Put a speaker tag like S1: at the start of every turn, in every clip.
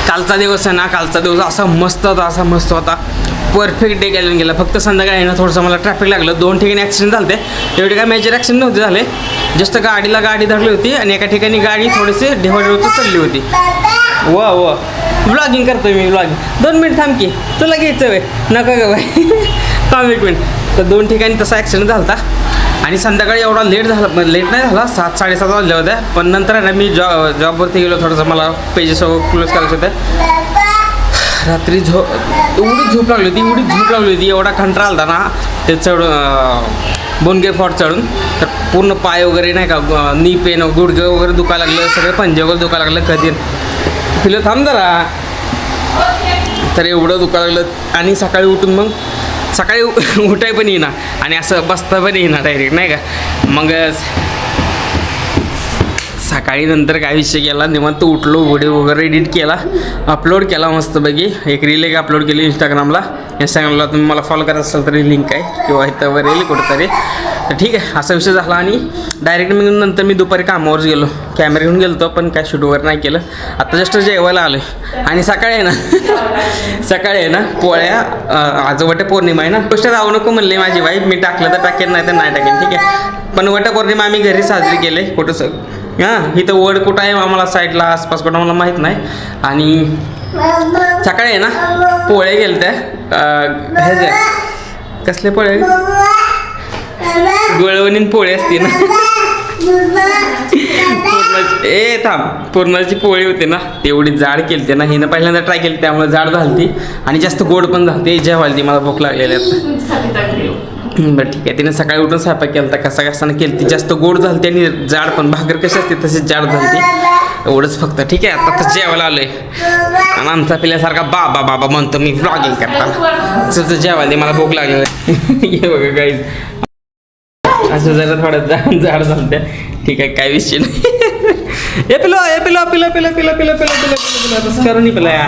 S1: कालचा दिवस आहे ना, कालचा दिवस असा मस्त होता परफेक्ट डे गेला. फक्त संध्याकाळी ना थोडंसं मला ट्रॅफिक लागलं, 2 ठिकाणी ॲक्सिडेंट झाले. एवढे काय मेजर ॲक्सिडेंट नव्हते झाले, जस्ट गाडीला गाडी धरली होती आणि एका ठिकाणी गाडी थोडीशी डिव्हायडरवर चालली होती. व व्लॉगिंग करतोय मी, व्लॉगिंग. 2 मिनिट थांब की, तुला घ्यायचं वे नका ग बाई. थांब 1 मिनिट. तर 2 ठिकाणी तसा ॲक्सिडेंट झाला होता आणि संध्याकाळी एवढा लेट नाही झाला, 7-7:30 वाजल्या होत्या. पण नंतर आहे ना मी जॉबवरती गेलो, थोडंसं मला पेजेस क्लोज करायचं होतं. रात्री एवढी झोप लागली होती, एवढा कंटाळा आला ना ते बोनगे फॉट चढून. तर पूर्ण पाय वगैरे नाही का, नी पेन, गुडघे वगैरे दुखायला लागलं, सगळे पंजे वगैरे दुखायला लागलं. कधी फिलं थांब जरा. तर एवढं दुखायला लागलं आणि सकाळी उठून मग सकाळी उठाय पण येईना आणि असं बसता पण येईना डायरेक्ट नाही का. मग सकाळी नंतर काय विषय केला, निवांत उठलो, व्हिडिओ वगैरे एडिट केला, अपलोड केला मस्तपैकी. एक रील अपलोड केली इंस्टाग्रामला. तुम्ही मला फॉलो करत असाल तरी लिंक आहे किंवा इथं वर येईल कुठंतरी. तर ठीक आहे, असा विषय झाला आणि डायरेक्ट नंतर मी दुपारी कामावर गेलो, कॅमेरा घेऊन गेलो पण काय शूट वगैरे नाही केलं. आता जस्ट जेवायला आलो आणि सकाळी आहे ना पोळ्या, आज वटपौर्णिमा आहे ना. गोष्ट जाऊ नको म्हणले माझी वाईफ, मी टाकलं तर टाकेन नाही तर नाही टाकेन, ठीक आहे. पण वटपौर्णिमा आम्ही घरी साजरी केले. कुठं इथं वड कुठं आहे आम्हाला साईडला आसपास कुठं मला माहीत नाही. आणि सकाळी आहे ना पोळे गेले त्या ह्याचे कसले पोळे, गुळवणी पोळे असते ना, पूर्णाची पोळी होते ना, तेवढी जाड केली ना. हिनं पहिल्यांदा ट्राय केली त्यामुळे जाड झाली आणि जास्त गोड पण झाली. जेवायला ती मला भूक लागलेली आता. बरं ठीक आहे, तिने सकाळी उठून स्वयंपाक केला होता, कसा केली ती, जास्त गोड झाली आणि जाड पण. भाकर कशी असते तशीच जाड झाली, एवढंच फक्त. ठीक आहे, आता तर जेवायला आलोय आणि आमचा पिल्यासारखा बाबा म्हणतो मी व्लॉगिंग करताना. जेवायला मला भूक लागलेली आहे. हे बघा काही असं जरा थोडं जाड झालं त्या. ठीक आहे, काय विषय नाही. हे पिलो तसं करून पिला या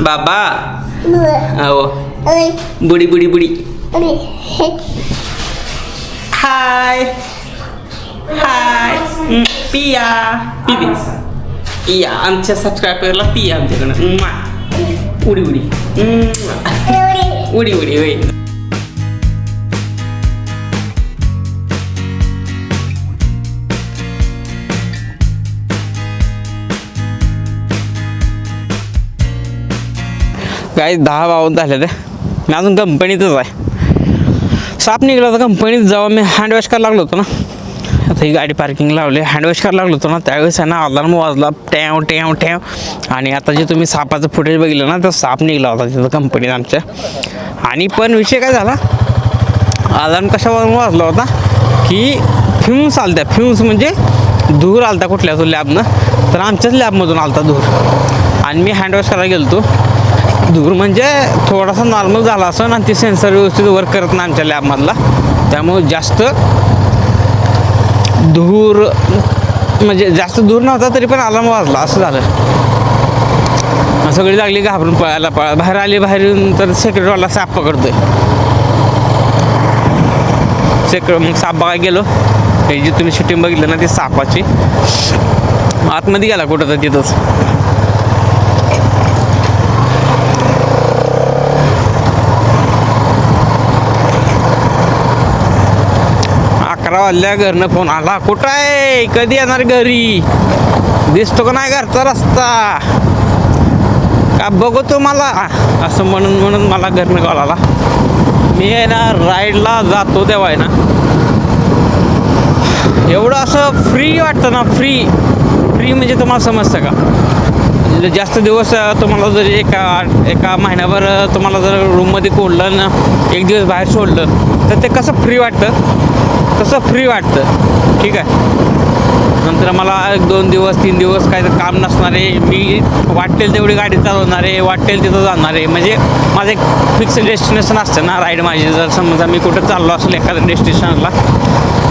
S1: बाबा हो बुडी हाय पिया आमच्या सबस्क्रायबरला पिया आमच्याकडं उडी होय. काय 10-52 झाले ते, मी अजून कंपनीतच आहे. साप निघाला होता कंपनीत. जेव्हा मी हँडवॉश करायला लागलो होतो ना, आता ही गाडी पार्किंग लावली, हँडवॉश करायला लागलो होतो ना, त्यावेळेस आहे ना अलार्म वाजला टॅव. आणि आता जे तुम्ही सापाचं फुटेज बघितलं ना, तर साप निघाला होता तिथं कंपनीत आमच्या. आणि पण विषय काय झाला, अलार्म कशावरून वाजला होता की फ्युम्स आलत्या. फ्युम्स म्हणजे धूर आलता कुठल्या लॅबनं, तर आमच्याच लॅबमधून आलता धूर. आणि मी हँडवॉश करायला गेलो होतो. धूर म्हणजे थोडासा नॉर्मल झाला असं ना, ती सेन्सर व्यवस्थित वर्क करत नाही आमच्या लॅबमधला, त्यामुळे जास्त धूर म्हणजे जास्त धूर नव्हता तरी पण अलार्म वाजला असं झालं. सगळी लागली घाबरून पळायला बाहेर आली. बाहेर येऊन तर सेक्युरिटीवाला साप पकडतोय. मग साप बघायला गेलो, हे जी तुम्ही शूटिंग बघितलं ना ती सापाची, आतमध्ये गेला कुठं तर तिथंच. वाजल्या घरनं फोन आला, कुठं आहे, कधी येणार घरी, दिसतो का नाही घरचा रस्ता, का बघतो मला, असं म्हणून मला घरनं कॉल आला. मी आहे ना राईडला जातो तेव्हा आहे ना एवढं असं फ्री वाटतं ना, फ्री म्हणजे तुम्हाला समजतं का, जास्त दिवस तुम्हाला जर एका महिन्याभर तुम्हाला जर रूममध्ये कोंडलं ना, एक दिवस बाहेर सोडलं तर ते कसं फ्री वाटतं, तसं फ्री वाटतं. ठीक आहे, नंतर मला 1-2 दिवस 3 दिवस काय तर काम नसणारे, मी वाटेल तेवढी गाडी चालवणारे, वाटेल तिथं जाणारे. म्हणजे माझं एक फिक्स डेस्टिनेशन असतं ना राईड माझी. जर समजा मी कुठं चाललो असेल एखाद्या डेस्टिनेशनला,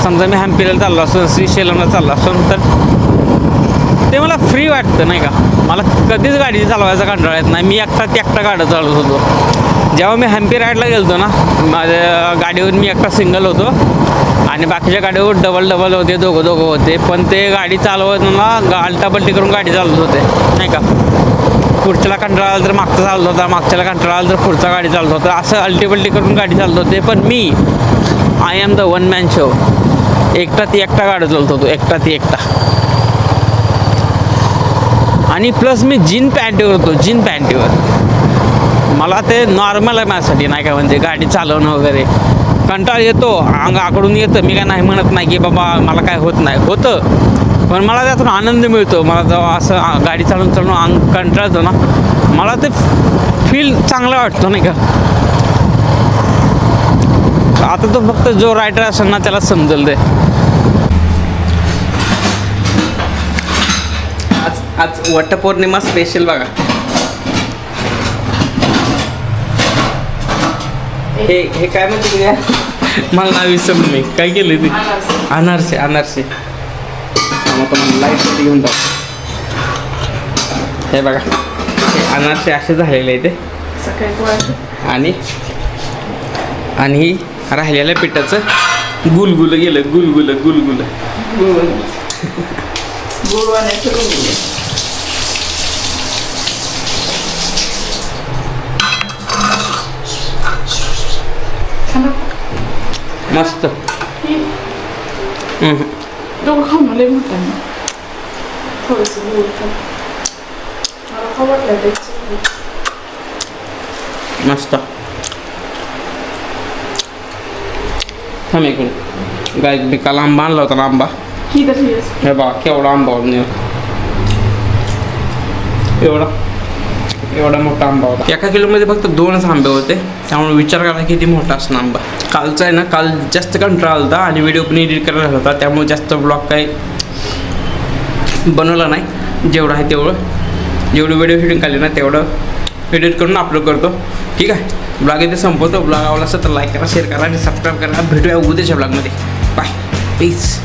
S1: समजा मी हम्पीला चाललो असतो, श्रीशैलमला चाललो असतो, तर ते मला फ्री वाटतं नाही का. मला कधीच गाडी चालवायचा कंटाळा येत नाही. मी एकटा गाडी चालवत होतो. जेव्हा मी हम्पी राईडला गेलो ना, माझ्या गाडीवर मी एकटा सिंगल होतो, आणि बाकीच्या गाडीवर डबल होते, दोघं होते. पण ते गाडी चालवताना आलटापलटी करून गाडी चालवत होते नाही का. पुढच्याला कंटाळा आला तर मागचा चालत होता, मागच्याला कंटाळा आला तर पुढचा गाडी चालत होता. असं अल्टीपल्टी करून गाडी चालत होते. पण मी I am the one man show. एकटा गाडी चालत होतो, एकटा. आणि प्लस मी जीन पॅन्टीवर होतो, जीन पॅन्टीवर. मला ते नॉर्मल आहे माझ्यासाठी नाही का, म्हणजे गाडी चालवणं वगैरे. कंटाळा येतो, अंग आकडून येतं. मी काय नाही म्हणत नाही की बाबा मला काय होत नाही, होतं. पण मला त्यातून आनंद मिळतो. मला जेव्हा असं गाडी चालवून अंग कंटाळतो ना, मला ते फील चांगला वाटतो नाही का. आता तो फक्त जो रायडर असेल ना त्याला समजेल ते. आज वटपौर्णिमा स्पेशल बघा. हे काय म्हणते तुझ्या, मला नाव विसरलो मी. काय केलं ते? अनारसे. तुम्हाला लाईट घेऊन जाऊ. हे बघा, हे अनारसे असे झालेले आहे ते. आणि राहिलेल्या पिठाचं गुलगुल गेलं, गुलगुल. मस्त. मस्त. थांब एक मिनिट. गाय मी काल आंबा आणला होता ना, आंबा. हे बघा केवढा आंबा होता. एवढा मोठा आंबा होता. एका किलोमध्ये फक्त 2च आंबे होते. त्यामुळे विचार करा किती मोठा असणार आंबा. कालचा आहे ना, काल जास्त कंटाळा आला होता आणि व्हिडिओ पण एडिट करायला होता. त्यामुळे जास्त ब्लॉग काही बनवला नाही. जेवढं आहे तेवढं, जेवढं व्हिडिओ शूटिंग काढली ना तेवढं एडिट करून अपलोड करतो. ठीक आहे, ब्लॉग इथे संपवतो. ब्लॉग आवडला असेल तर लाईक करा, शेअर करा आणि सबस्क्राईब करा. भेटूया उद्याच्या ब्लॉगमध्ये. Bye, piece.